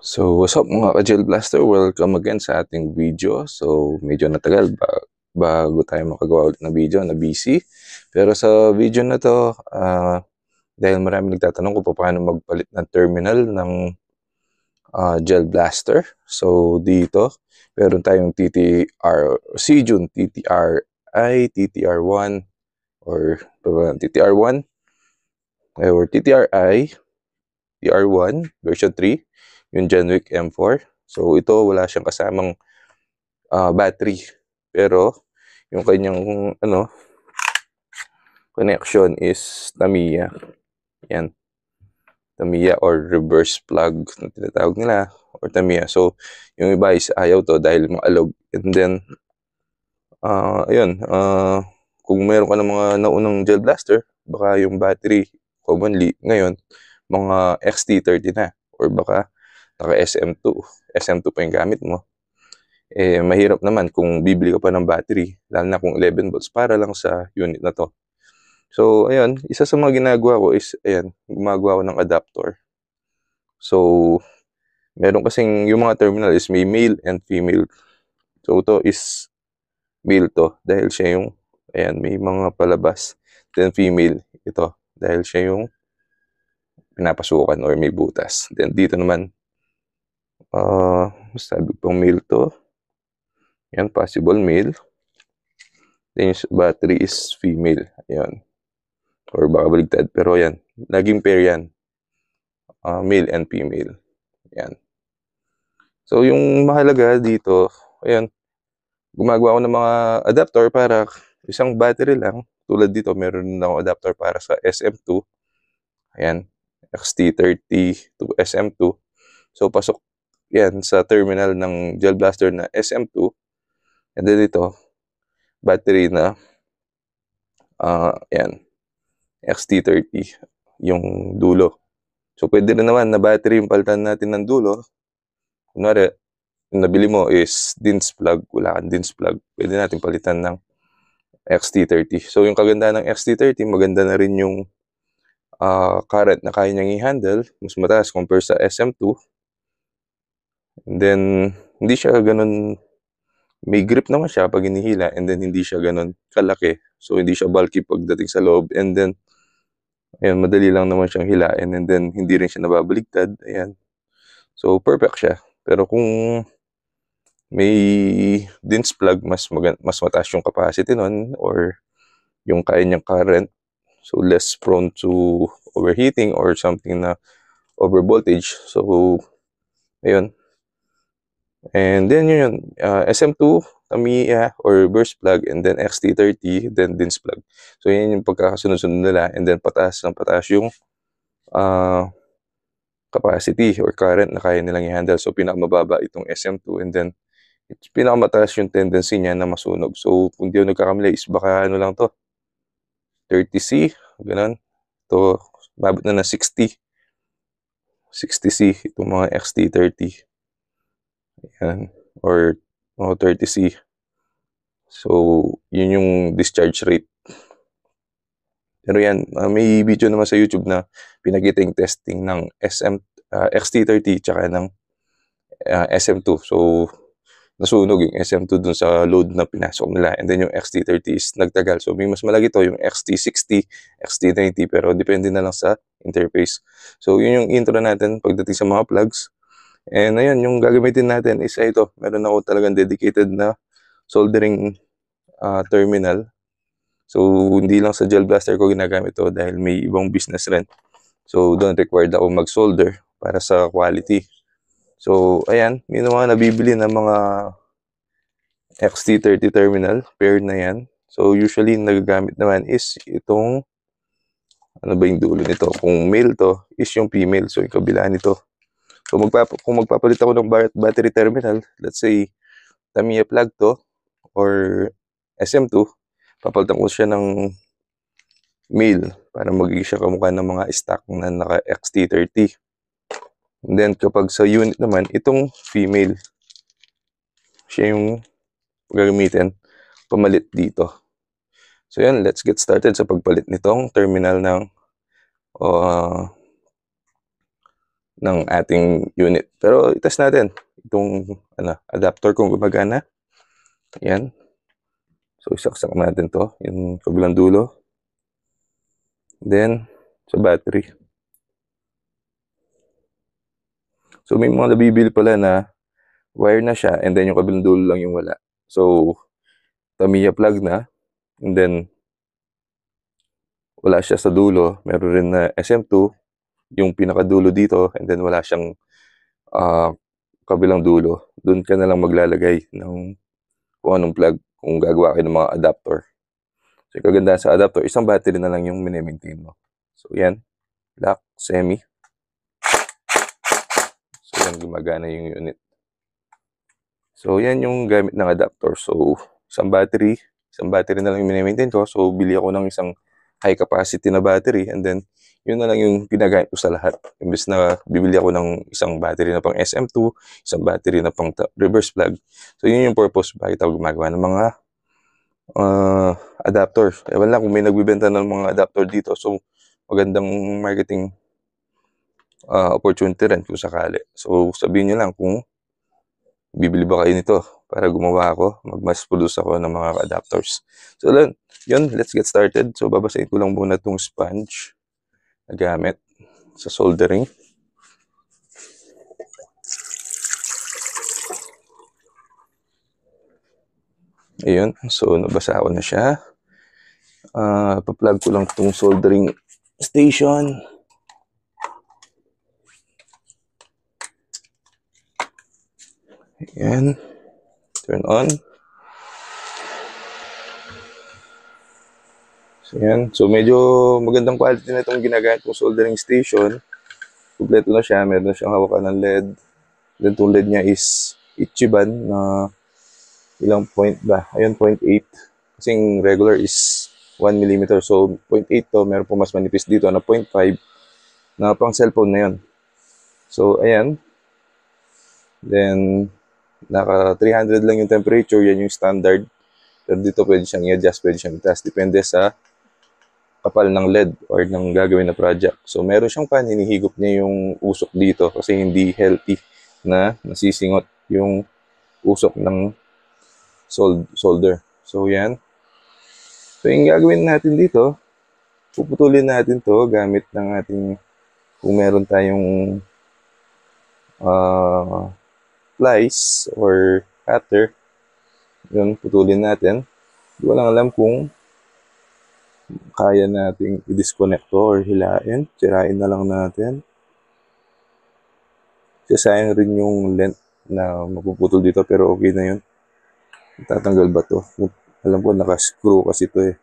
So, what's up mga ka-Gel Blaster? Welcome again sa ating video. So, medyo natagal bago tayo makagawa ulit ng video, na busy. Pero sa video na to, dahil marami nagtatanong kung paano magpalit ng terminal ng Gel Blaster. So, dito, meron tayong TTR, Sijun TTR-I, TTR1, or TTR1, or TTR-I, TR1 version 3, yung Genwick M4. So ito wala siyang kasamang battery, pero yung kanyang connection is Tamiya. Yan, Tamiya or reverse plug na tinatawag nila, or Tamiya. So yung iba is ayaw to dahil maalog. And then ayun, kung meron ka ng mga naunang Gel Blaster, baka yung battery commonly ngayon mga XT30 na, or baka naka SM2 pa yung gamit mo. Mahirap naman kung bibili ka pa ng battery, lalo na kung 11 volts para lang sa unit na to. So ayun, isa sa mga ginagawa ko is gumagawa ko ng adapter. So meron kasing yung mga terminal is may male and female. So ito is male to dahil siya yung may mga palabas. Then female ito dahil siya yung pinapasukan or may butas. Then dito naman sabi pang male to. Yan, possible male. Then yung battery is female. Ayan. Or baka baligtad. Pero yan, laging pair yan. Male and female. Yan. So yung mahalaga dito, ayan, gumagawa ako ng mga adapter para isang battery lang. Tulad dito, meron na akong adapter para sa SM2. Ayan, XT30 to SM2. So pasok yan sa terminal ng Gel Blaster na SM2. And then dito, battery na yan, XT30 yung dulo. So pwede rin naman na battery yung palitan natin ng dulo. Kunwari, yung nabili mo is DINS plug, wala kang DINS plug, pwede natin palitan ng XT30. So yung kagandahan ng XT30, maganda na rin yung current na kaya niyang i-handle, mas mataas compare sa SM2. And then hindi siya ganun, may grip naman siya pag hinihila, and then hindi siya ganun kalaki. So hindi siya bulky pagdating sa loob, and then ayan, madali lang naman siyang hilain, and then hindi rin siya nababaligtad. Ayan. So perfect siya. Pero kung may DINS plug, mas mataas yung capacity nun, or yung kaya niyang current, so less prone to overheating or something na over voltage. So ayun. And then yun, SM2, Tamiya or burst plug, and then XT30, then DINS plug. So yun yung pagkakasunod-sunod nila, and then pataas yung capacity or current na kaya nilang i-handle. So pinakamababa itong SM2, and then pinakamataas yung tendency niya na masunog. So kung di ako nagkakamali is baka ano lang to, 30C, ganun. To mabot na 60C itong mga XT30. Ayan. Or 30C. So yun yung discharge rate. Pero yan, may video naman sa YouTube na pinakita yung testing ng XT30 tsaka ng SM2. So nasunog yung SM2 dun sa load na pinasok nila, and then yung XT30 is nagtagal. So may mas malaki to, yung XT60, XT90, pero depende na lang sa interface. So yun yung intro natin pagdating sa mga plugs. And ayun, yung gagamitin natin is ito. Meron ako talagang dedicated na soldering terminal. So hindi lang sa Gel Blaster ko ginagamit to dahil may ibang business rin. So doon required ako mag-solder para sa quality. So ayan, may mga nabibili ng mga XT30 terminal, pair na yan. So usually nagagamit naman is itong, ano ba yung dulo nito? Kung male to, is yung female. So yung kabila nito. So kung magpapalit ako ng battery terminal, let's say Tamiya plug to or SM2, papalitan ko siya ng male para magiging siya kamukha ng mga stock na naka XT30. And then kapag sa unit naman, itong female, siya yung gagamitin pamalit dito. So yan, let's get started sa pagpalit nitong terminal ng ng ating unit. Pero itest natin itong adapter kung gumagana. Ayan. So isaksak natin to, yung kabilang dulo. Then sa battery. So may mga nabibili pala na wire na siya and then yung kabilang dulo lang yung wala. So Tamiya plug na and then wala siya sa dulo. Meron rin na SM2 yung pinakadulo dito and then wala siyang kabilang dulo. Doon ka na lang maglalagay ng kung anong plug kung gagawa kayo ng mga adapter. So yung kagandahan sa adapter, isang battery na lang yung mini-maintain mo. So yan, lock, semi. So yan, gumagana yung unit. So yan yung gamit ng adapter. So isang battery na lang yung mini-maintain ko. So bili ako ng isang high capacity na battery and then yun na lang yung ginagamit ko sa lahat. Imbes na bibili ako ng isang battery na pang SM2, isang battery na pang reverse plug. So yun yung purpose bakit ako gumagawa ng mga adapter. Ewan lang kung may nagbibenta ng mga adapter dito. So magandang marketing opportunity rin kung sakali. So sabihin nyo lang kung bibili ba kayo nito para gumawa ako, mag-mass produce ako ng mga adapters. So yun, let's get started. So babasahin ko lang muna itong sponge na gamit sa soldering. Ayun, so nabasa ko na siya. Pa-plug ko lang itong soldering station. Ayan, turn on. So yan, so medyo magandang quality na itong ginagamit kong soldering station. Kompleto na siya, meron na siyang hawakan ng LED. Then itong LED niya is Ichiban na ilang point ba? Ayun, 0.8. Kasing regular is 1 mm. So 0.8 to, meron po mas manipis dito na 0.5 na pang cellphone na yun. So ayan. Then naka 300 lang yung temperature, yan yung standard. Pero dito pwede siyang i-adjust, pwede siyang i-test. Depende sa kapal ng LED or ng gagawin na project. So meron siyang fan, hinihigop niya yung usok dito kasi hindi healthy na nasisingot yung usok ng solder. So yan. So yung gagawin natin dito, puputulin natin to gamit ng ating, kung meron tayong slice or cutter, yun, putulin natin. Hindi ko lang alam kung kaya nating i-disconnect to or hilain. Sirain na lang natin. Kasi sayang rin yung length na mapuputol dito pero okay na yun. Tatanggal ba to? Alam ko naka-screw kasi to eh.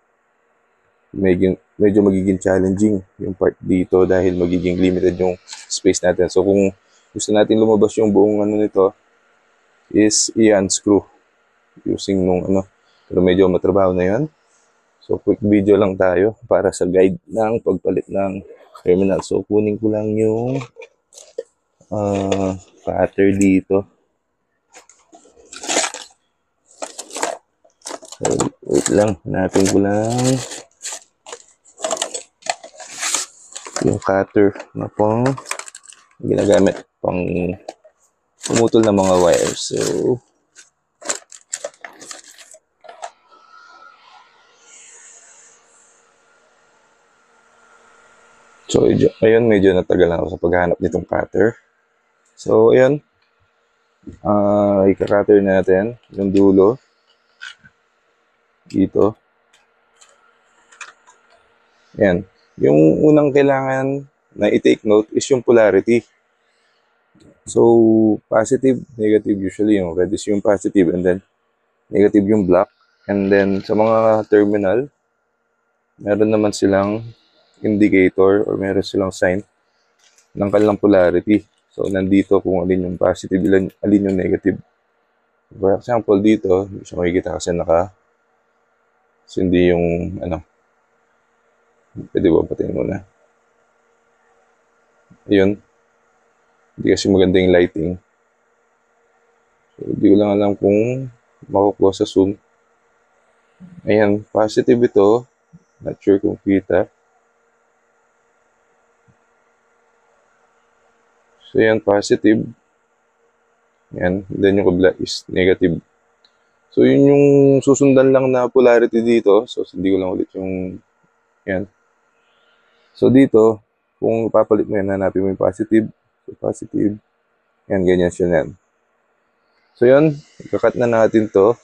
Medyo magiging challenging yung part dito dahil magiging limited yung space natin. So kung gusto natin lumabas yung buong nito is i-unscrew using nung pero medyo matrabaho na yun. So quick video lang tayo para sa guide ng pagpalit ng terminal. So kunin ko lang yung cutter dito. So, wait lang, hanapin ko lang yung cutter na pang ginagamit pang pumutol ng mga wires. So ayun, medyo natagal ako sa paghahanap nitong cutter. So ayun, ika-cutter natin yung dulo dito. Ayan. Yung unang kailangan na i-take note is yung polarity. So, positive, negative, usually yung red is yung positive and then negative yung black. And then, sa mga terminal, meron naman silang indicator or meron silang sign ng kanilang polarity. So, nandito kung alin yung positive, alin yung negative. For example, dito, hindi siya makikita kasi hindi yung, pwede ba patayin muna? Ayun. Hindi kasi maganda yung lighting. So, hindi ko lang alam kung makukuha sa zoom. Ayan, positive ito. Not sure kung kita. So, yan, positive. Yan. Then, yung kabila is negative. So, yun yung susundan lang na polarity dito. So, hindi ko lang ulit yung, yan. So, dito, kung ipapalit mo yan, hanapin mo yung positive. So, positive. Yan, ganyan siya yan. So, yun. Ikakat na natin to.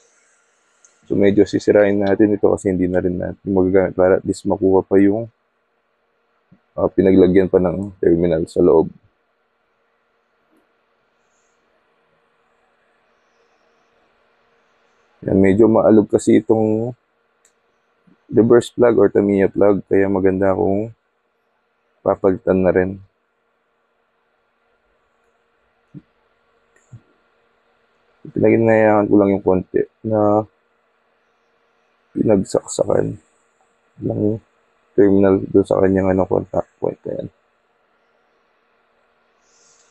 So, medyo sisirain natin ito kasi hindi na rin natin magagamit para at least makuha pa yung pinaglagyan pa ng terminal sa loob. Yan, medyo maalog kasi itong reverse plug or Tamiya plug, kaya maganda kung papalitan na rin. Pinaginayahan ko lang yung konti na pinagsaksakan ng terminal doon sa kanyang contact point na yan.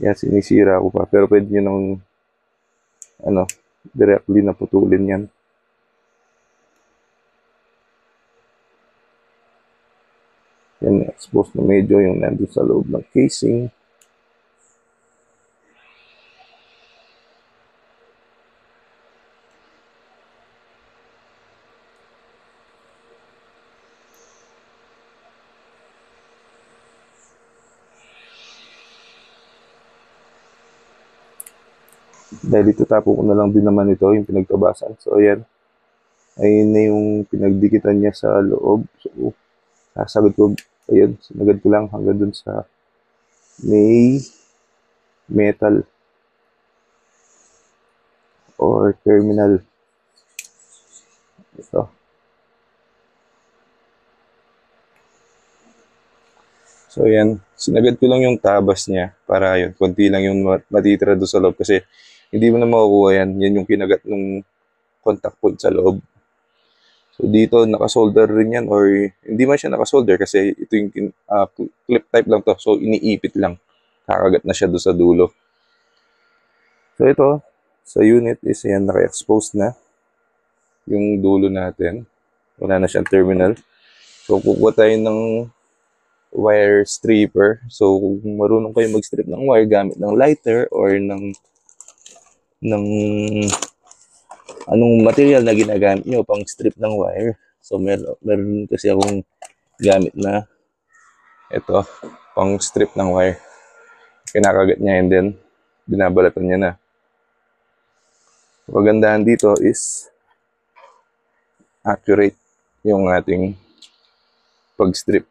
Yan, sinisira ko pa. Pero pwede nyo nang directly na putulin yan. Yan, expose na medyo yung nandun sa loob ng casing. Dahil ito tapo ko na lang din naman ito, yung pinagtabasan. So, ayan. Ayun na yung pinagdikitan niya sa loob. So, sasagad ko. Ayun, sinagad ko lang hanggang dun sa may metal or terminal. Ito. So, ayan. Sinagad ko lang yung tabas niya para yun, konti lang yung matitira doon sa loob kasi hindi mo na makukuha yan. Yan yung kinagat ng contact point sa loob. So, dito, nakasolder rin yan or hindi man siya nakasolder kasi ito yung clip type lang to. So, iniipit lang. Kakagat na siya doon sa dulo. So, ito, sa unit is yan, naka-expose na yung dulo natin. Wala na siyang terminal. So, kukuha tayo ng wire stripper. So, kung marunong kayo mag-strip ng wire gamit ng lighter or ng anong material na ginagamit nyo pang strip ng wire. So, meron kasi akong gamit na ito, pang strip ng wire. Kinakagat niya and then binabalatan niya na. Pagandahan dito is accurate yung ating pag-strip.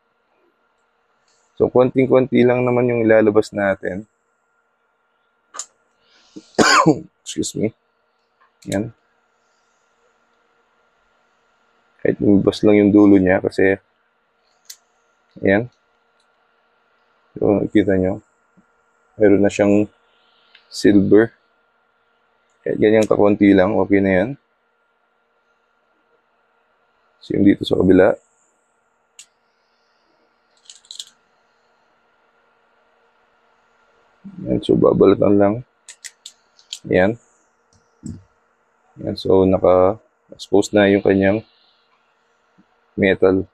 So, konting-konti lang naman yung ilalabas natin. Excuse me. Yan. Kahit lumabas lang yung dulo niya kasi yan. So, nakikita nyo. Meron na siyang silver. Kahit ganyan kakunti lang, okay na yan. So, yung dito sa kabila. Yan, so babalatan lang. Yan. Yan, so naka-expose na yung kanyang metal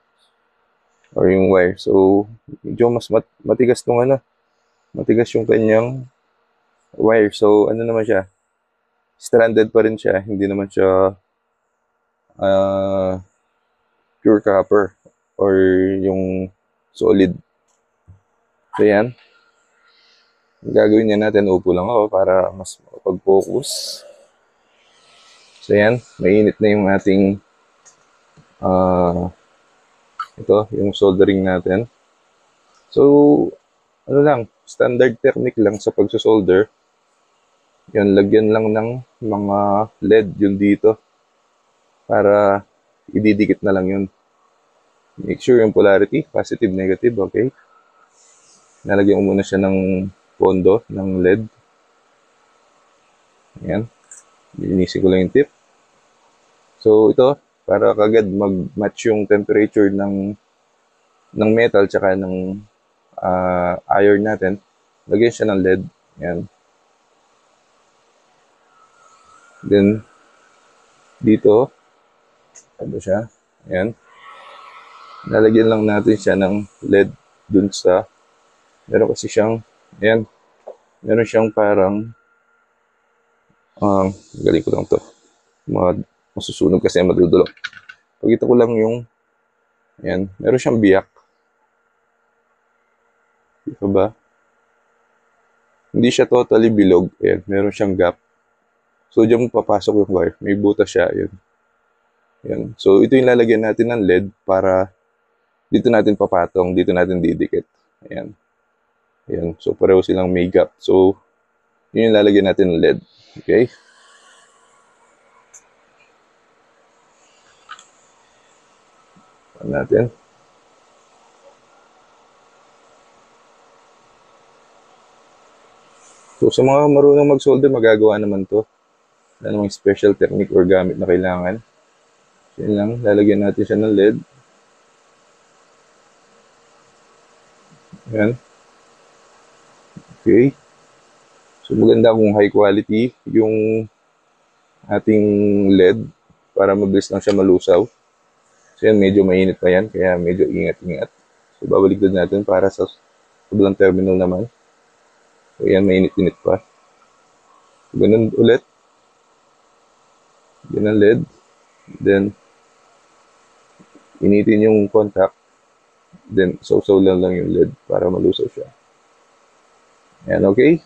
or yung wire. So, medyo mas matigas tong matigas yung kanyang wire. So, ano naman siya? Stranded pa rin siya. Hindi naman siya pure copper or yung solid. So, yan. Ang gagawin niya natin, upo lang ako para mas makapag-focus. So, yan. Mainit na yung ating ito, yung soldering natin. So, ano lang, standard technique lang sa pagsusolder. Yan, lagyan lang ng mga LED yun dito para ididikit na lang yun. Make sure yung polarity, positive, negative, okay? Nalagyan ko muna siya ng pondo, ng LED. Ayan. Linisin ko lang yung tip. So, ito, para kagad mag-match yung temperature ng metal tsaka ng iron natin, lagyan siya ng LED. Ayan. Then, dito, ano siya? Ayan. Nalagyan lang natin siya ng LED dun sa, meron kasi siyang, ayan, Meron siyang parang, galing ko lang to. Masusunog kasi madudulok. Pagkita ko lang yung, ayan, meron siyang biyak. Dito ba? Hindi siya totally bilog. Ayan, meron siyang gap. So, diyan papasok yung wire. May butas siya. Ayan. Ayan. So, ito yung lalagyan natin ng LED para dito natin papatong, dito natin didikit. Ayan. Ayan. So, pareho silang may gap. So, yun yung lalagyan natin ng LED. Okay? Ayan natin. So, sa mga marunong mag-solder, magagawa naman to. Wala namang special technique or gamit na kailangan. So, yun lang. Lalagyan natin siya ng LED. Ayan. Okay. So, maganda kung high quality yung ating LED para mabilis lang siya malusaw. So, yan, medyo mainit pa yan, kaya medyo ingat-ingat. So, babaliktad natin para sa kabilang terminal naman. So, yan, mainit-init pa. So, ganun ulit. Yan ang LED. Then, initin yung contact. Then, sausaw lang yung LED para malusaw siya. Yan, okay?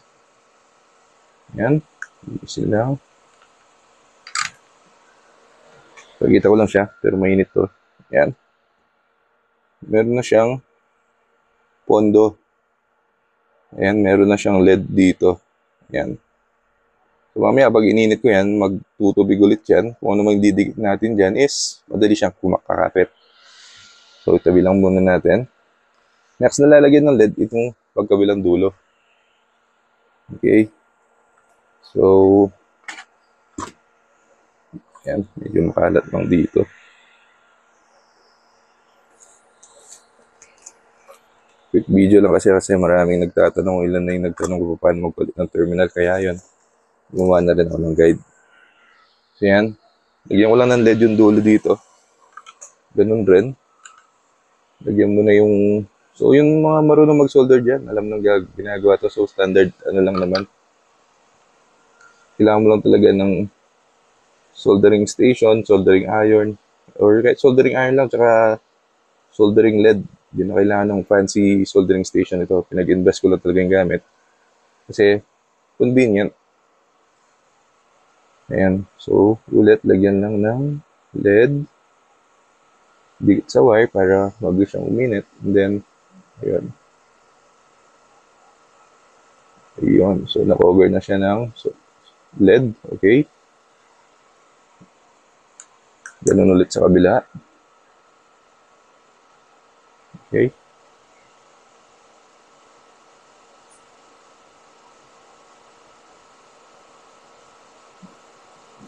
Yan. Isin lang. Pagkita ko lang siya, pero mainit to. Yan. Meron na siyang pondo. Ayan, meron na siyang LED dito. Ayan. So, mamaya, pag ininit ko yan, magtutubig ulit yan. Kung ano mang didikit natin dyan is, madali siyang kumakakapit. So, itabi lang muna natin. Next na lalagyan ng LED, itong pagkabilang dulo. Okay. So, ayan, medyo makalat lang dito. Quick video lang kasi maraming nagtatanong, ilan na yung nagtanong kung paano magpalit ng terminal. Kaya yun, gumawa na rin ako ng guide. So, yan. Lagyan ko lang ng LED yung dulo dito. Ganun rin. Lagyan mo na yung... So, yung mga marunong mag-solder dyan, alam nang ginagawa to. So, standard, ano lang naman. Kailangan mo lang talaga ng soldering station, soldering iron, or kahit soldering iron lang, tsaka soldering LED. Hindi na kailangan ng fancy soldering station ito. Pinag-invest ko lang talaga yung gamit. Kasi, convenient. Ayan. So, ulit, lagyan lang ng LED. Dikit sa wire para mabilis siyang uminit. And then, ayun. Ayun. So, na-cover na siya ng LED. Okay. Ganun ulit sa kabila. Okay.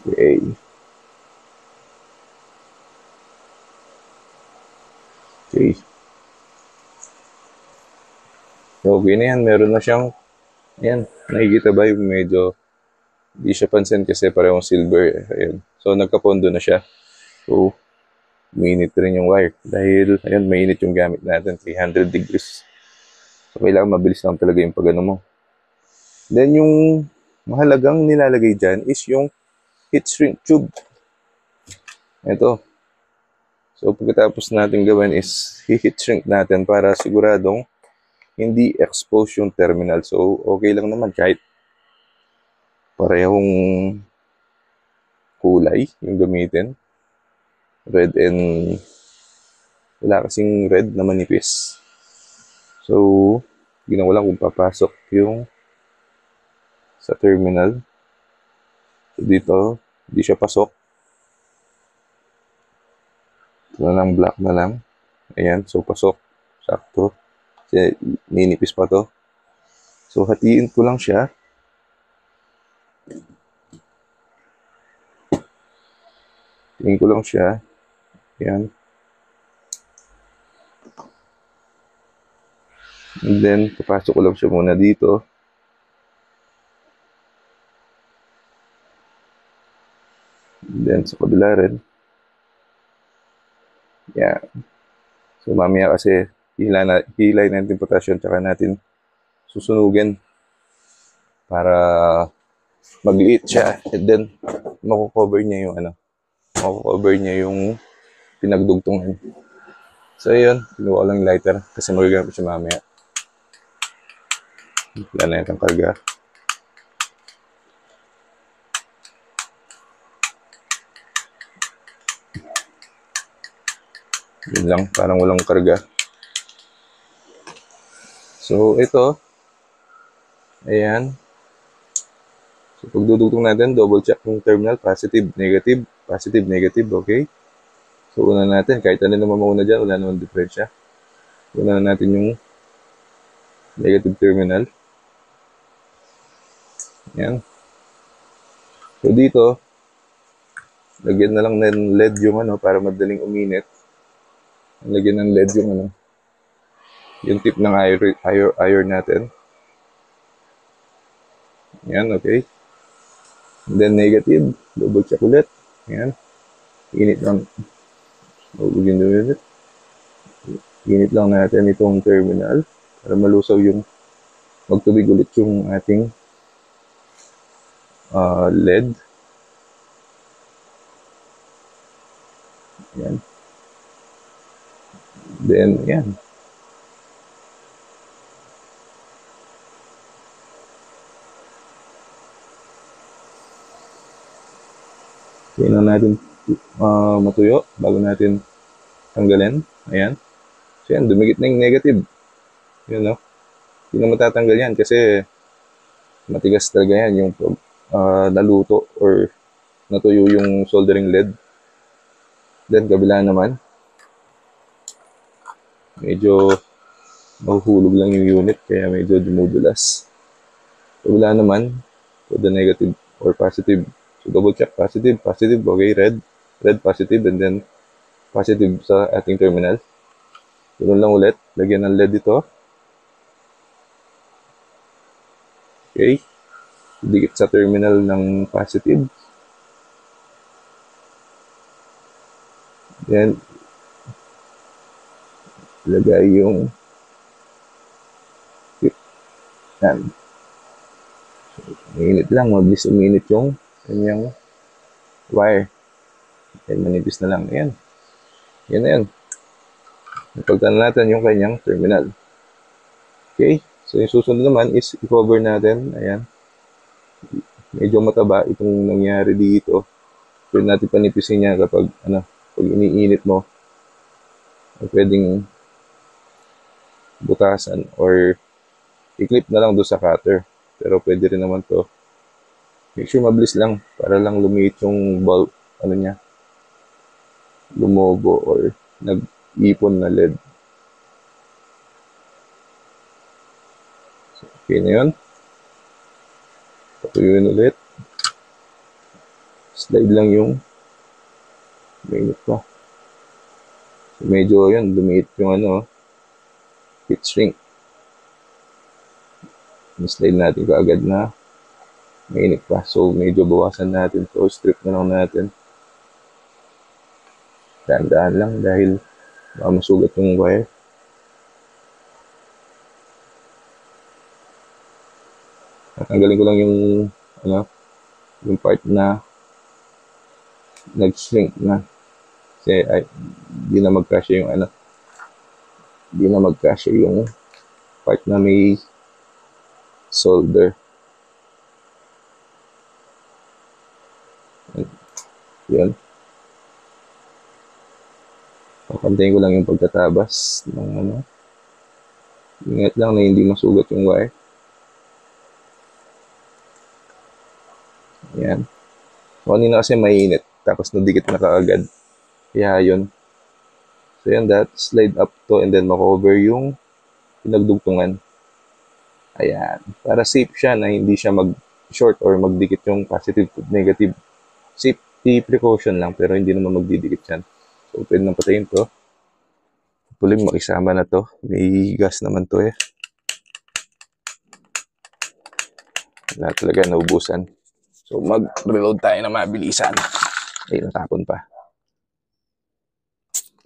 Okay. Okay. So, okay na yan. Meron na siyang, ayan, nakikita ba yung medyo, di siya pansin kasi parehong silver. Ayan. So, nagkapondo na siya. So, mainit rin yung wire. Dahil, ayan, mainit yung gamit natin. 300 degrees. So, kailangan mabilis lang talaga yung pag-ano mo. Then, yung mahalagang nilalagay dyan is yung heat shrink tube. Ito. So, pagkatapos natin gawin is heat shrink natin para siguradong hindi expose yung terminal. So, okay lang naman kahit parehong kulay yung gamitin. Red and wala kasing red na manipis. So, ginawa lang kung papasok yung sa terminal. So, dito, hindi siya pasok. Ito na lang, black na lang. Ayan, so pasok. Sakto. Kasi ninipis pa to. So, hatiin ko lang siya. Hatiin ko lang siya. Ayan. And then, papasok ko lang siya muna dito. And then, sa kabila rin. Ayan. So, mamaya kasi hilay natin potassium tsaka natin susunugin. para magliit siya. And then, makukover niya yung makukover niya yung pinagdugtungan. So, yun. Kinuha ko lang yung lighter kasi magagamit siya mamaya. Wala na itong karga. Yun lang, parang walang karga. So, ito. Ayan. So, pagdudugtong natin, double check yung terminal. Positive, negative. Positive, negative. Okay. So, una natin. Kahit ano naman mauna dyan, wala naman diferensya. Una natin yung negative terminal. Ayan. So, dito, lagyan na lang ng LED yung para madaling uminit. Lagyan ng LED yung tip ng iron natin. Ayan, okay. And then negative, double check ulit. Ayan. Init lang. Begin the unit. Init lang natin itong terminal para malusaw yung magtubig ulit yung ating LED. Ayan. Then, ayan. Kailangan natin matuyo bago natin tanggalin. Ayan. So, yan. Dumikit na yung negative. Yun, no? Hindi na matatanggal yan kasi matigas talaga yan yung naluto or natuyo yung soldering LED. Then, kabila naman. Medyo mahuhulog lang yung unit kaya medyo dumudulas. Kabila naman, for the negative or positive. So, double check, positive, positive, okay, red, positive, and then positive sa ating terminal. Ganun lang ulit, lagyan ng LED dito. Okay, dikit sa terminal ng positive. Then, lagay yung tip. Yan. Mainit lang, mabilis uminit yung kanyang wire. Then, manipis na lang. Ayan. Yan na yan. Napagtan natin yung kanyang terminal. Okay. So, yung susunod naman is i-cover natin. Ayan. Medyo mataba itong nangyari dito. Pwede natin panipisin niya kapag, pag iniinit mo. Pwedeng butasan or i-clip na lang doon sa cutter. Pero pwede rin naman to. Make sure mabilis lang para lang lumiit yung bulb, niya, lumobo or nag-ipon na LED. So, okay na yun. Patuyuin ulit. Slide lang yung mainit pa. So, medyo yun, lumiit yung heat shrink. Slide natin kaagad na mainit pa. So, medyo bawasan natin. So, strip na lang natin. Daan-daan lang dahil masugat yung wire. Tatanggalin ko lang yung yung part na nag-shrink na. Kasi di na magkasya yung di na magkasya yung part na may solder. Yun. Papantayin ko lang yung pagtatabas ng ingat lang na hindi masugat yung wire. Ayan. So, kanina kasi mainit. Tapos nadikit na kaagad. Kaya yun. So yan, that slide up to and then makover yung pinagdugtungan. Ayan. Para safe siya na hindi siya mag-short or magdikit yung positive to negative. Safety precaution lang pero hindi naman magdidikit yan. So pwede nang patayin to. Hopefully makisama na to. May gas naman to eh. Wala talaga naubusan. So mag-reload tayo na mabilisan. Ay, natapon pa.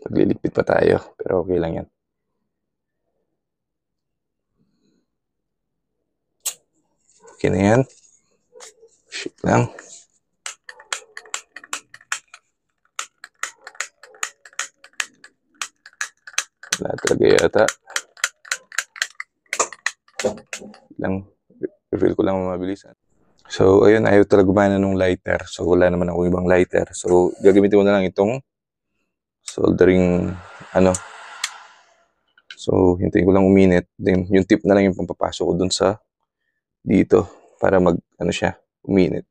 Pagliligpit pa tayo. Pero okay lang yan. Okay na yan. Shit lang. Wala talaga yata. Lang, reveal ko lang mabilisan. So, ayun, ayaw talaga gumana nung lighter. So, wala naman ako ibang lighter. So, gagamitin ko na lang itong soldering, So, hintayin ko lang uminit. Then, yung tip na lang yung pampapasok ko dun sa dito para siya, uminit.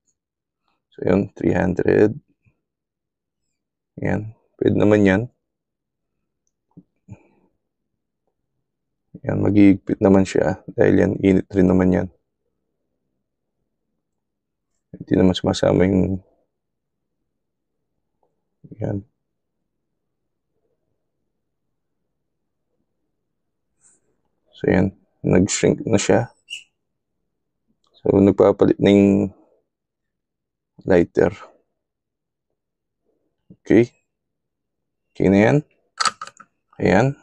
So, yun, 300. Yan. Pwede naman yan. Yan, magigipit naman siya. Dahil yan, init rin naman yan. Hindi naman sumasama yung yan. So, yan. Nag-shrink na siya. So, nagpapalit na yung lighter. Okay. Okay na yan. Ayan.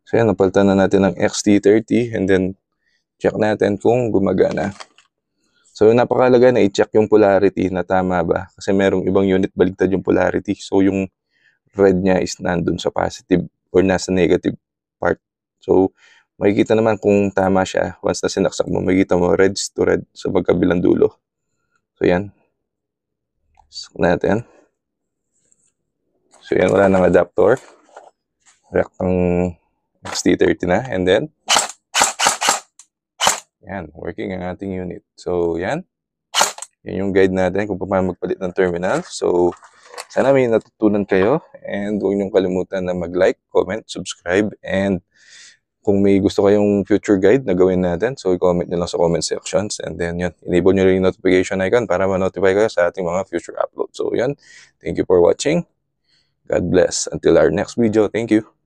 So, yan. Napalitan na natin ng XT30 and then check natin kung gumagana. So, napakalaga na i-check yung polarity na tama ba. Kasi merong ibang unit baligtad yung polarity. So, yung red niya is nandun sa positive or nasa negative part. So, makikita naman kung tama siya. Once na sinaksak mo, makikita mo reds to red sa magkabilang dulo. So, yan. Sak natin. So, yan. Wala nang adapter. React ang XT30 na. And then, yan. Working ang ating unit. So, yan. Yan yung guide natin kung paano magpalit ng terminal. So, sana may natutunan kayo. And huwag niyong kalimutan na mag-like, comment, subscribe. And kung may gusto kayong future guide na gawin natin, so i-comment nyo lang sa comment sections. And then yun, enable nyo rin yung notification icon para ma-notify kayo sa ating mga future uploads. So yun, thank you for watching. God bless. Until our next video. Thank you.